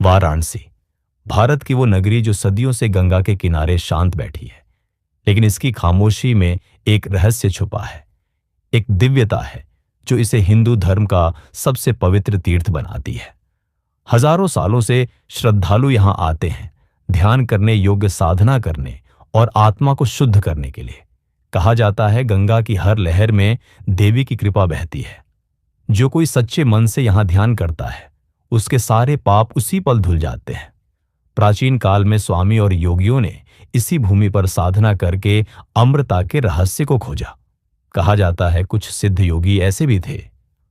वाराणसी, भारत की वो नगरी जो सदियों से गंगा के किनारे शांत बैठी है, लेकिन इसकी खामोशी में एक रहस्य छुपा है, एक दिव्यता है जो इसे हिंदू धर्म का सबसे पवित्र तीर्थ बनाती है। हजारों सालों से श्रद्धालु यहां आते हैं, ध्यान करने, योग्य साधना करने और आत्मा को शुद्ध करने के लिए। कहा जाता है गंगा की हर लहर में देवी की कृपा बहती है। जो कोई सच्चे मन से यहां ध्यान करता है, उसके सारे पाप उसी पल धुल जाते हैं। प्राचीन काल में स्वामी और योगियों ने इसी भूमि पर साधना करके अमृता के रहस्य को खोजा। कहा जाता है कुछ सिद्ध योगी ऐसे भी थे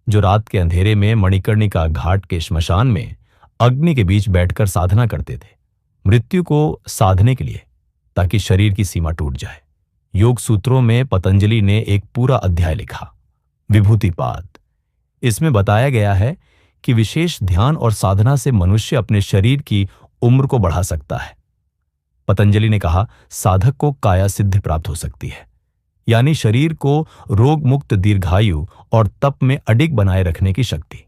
जो रात के अंधेरे में मणिकर्णिका घाट के श्मशान में अग्नि के बीच बैठकर साधना करते थे, मृत्यु को साधने के लिए, ताकि शरीर की सीमा टूट जाए। योग सूत्रों में पतंजलि ने एक पूरा अध्याय लिखा, विभूतिपाद। इसमें बताया गया है कि विशेष ध्यान और साधना से मनुष्य अपने शरीर की उम्र को बढ़ा सकता है। पतंजलि ने कहा, साधक को काया सिद्धि प्राप्त हो सकती है, यानी शरीर को रोग मुक्त, दीर्घायु और तप में अडिग बनाए रखने की शक्ति।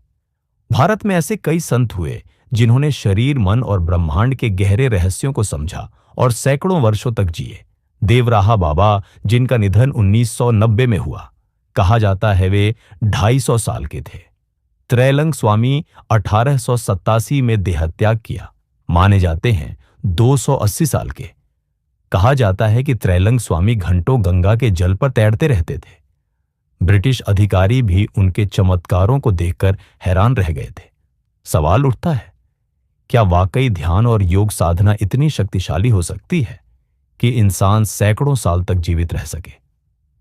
भारत में ऐसे कई संत हुए जिन्होंने शरीर, मन और ब्रह्मांड के गहरे रहस्यों को समझा और सैकड़ों वर्षों तक जिए। देवराहा बाबा, जिनका निधन 1990 में हुआ, कहा जाता है वे 250 साल के थे। त्रैलंग स्वामी 1887 में देहत्याग किया, माने जाते हैं 280 साल के। कहा जाता है कि त्रैलंग स्वामी घंटों गंगा के जल पर तैरते रहते थे। ब्रिटिश अधिकारी भी उनके चमत्कारों को देखकर हैरान रह गए थे। सवाल उठता है, क्या वाकई ध्यान और योग साधना इतनी शक्तिशाली हो सकती है कि इंसान सैकड़ों साल तक जीवित रह सके?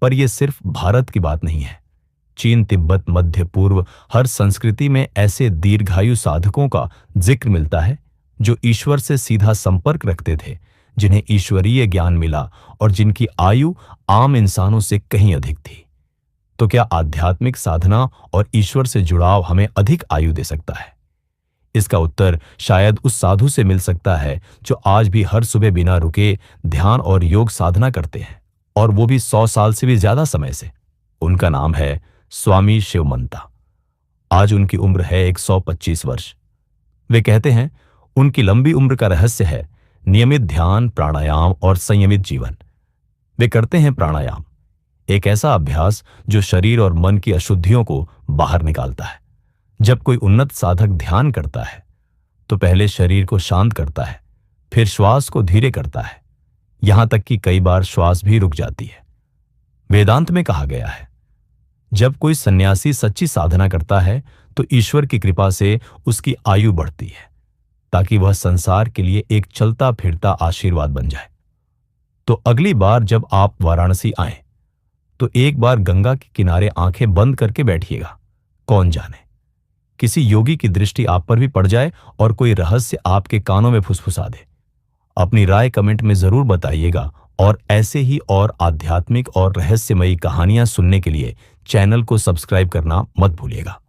पर यह सिर्फ भारत की बात नहीं है। चीन, तिब्बत, मध्य पूर्व, हर संस्कृति में ऐसे दीर्घायु साधकों का जिक्र मिलता है जो ईश्वर से सीधा संपर्क रखते थे, जिन्हें ईश्वरीय ज्ञान मिला और जिनकी आयु आम इंसानों से कहीं अधिक थी। तो क्या आध्यात्मिक साधना और ईश्वर से जुड़ाव हमें अधिक आयु दे सकता है? इसका उत्तर शायद उस साधु से मिल सकता है जो आज भी हर सुबह बिना रुके ध्यान और योग साधना करते हैं, और वो भी 100 साल से भी ज्यादा समय से। उनका नाम है स्वामी शिवमंता। आज उनकी उम्र है 125 वर्ष। वे कहते हैं उनकी लंबी उम्र का रहस्य है नियमित ध्यान, प्राणायाम और संयमित जीवन। वे करते हैं प्राणायाम, एक ऐसा अभ्यास जो शरीर और मन की अशुद्धियों को बाहर निकालता है। जब कोई उन्नत साधक ध्यान करता है तो पहले शरीर को शांत करता है, फिर श्वास को धीरे करता है, यहां तक कि कई बार श्वास भी रुक जाती है। वेदांत में कहा गया है, जब कोई सन्यासी सच्ची साधना करता है तो ईश्वर की कृपा से उसकी आयु बढ़ती है, ताकि वह संसार के लिए एक चलता फिरता आशीर्वाद बन जाए। तो अगली बार जब आप वाराणसी आएं, तो एक बार गंगा के किनारे आंखें बंद करके बैठिएगा। कौन जाने, किसी योगी की दृष्टि आप पर भी पड़ जाए और कोई रहस्य आपके कानों में फुसफुसा दे। अपनी राय कमेंट में जरूर बताइएगा, और ऐसे ही और आध्यात्मिक और रहस्यमयी कहानियां सुनने के लिए चैनल को सब्सक्राइब करना मत भूलिएगा।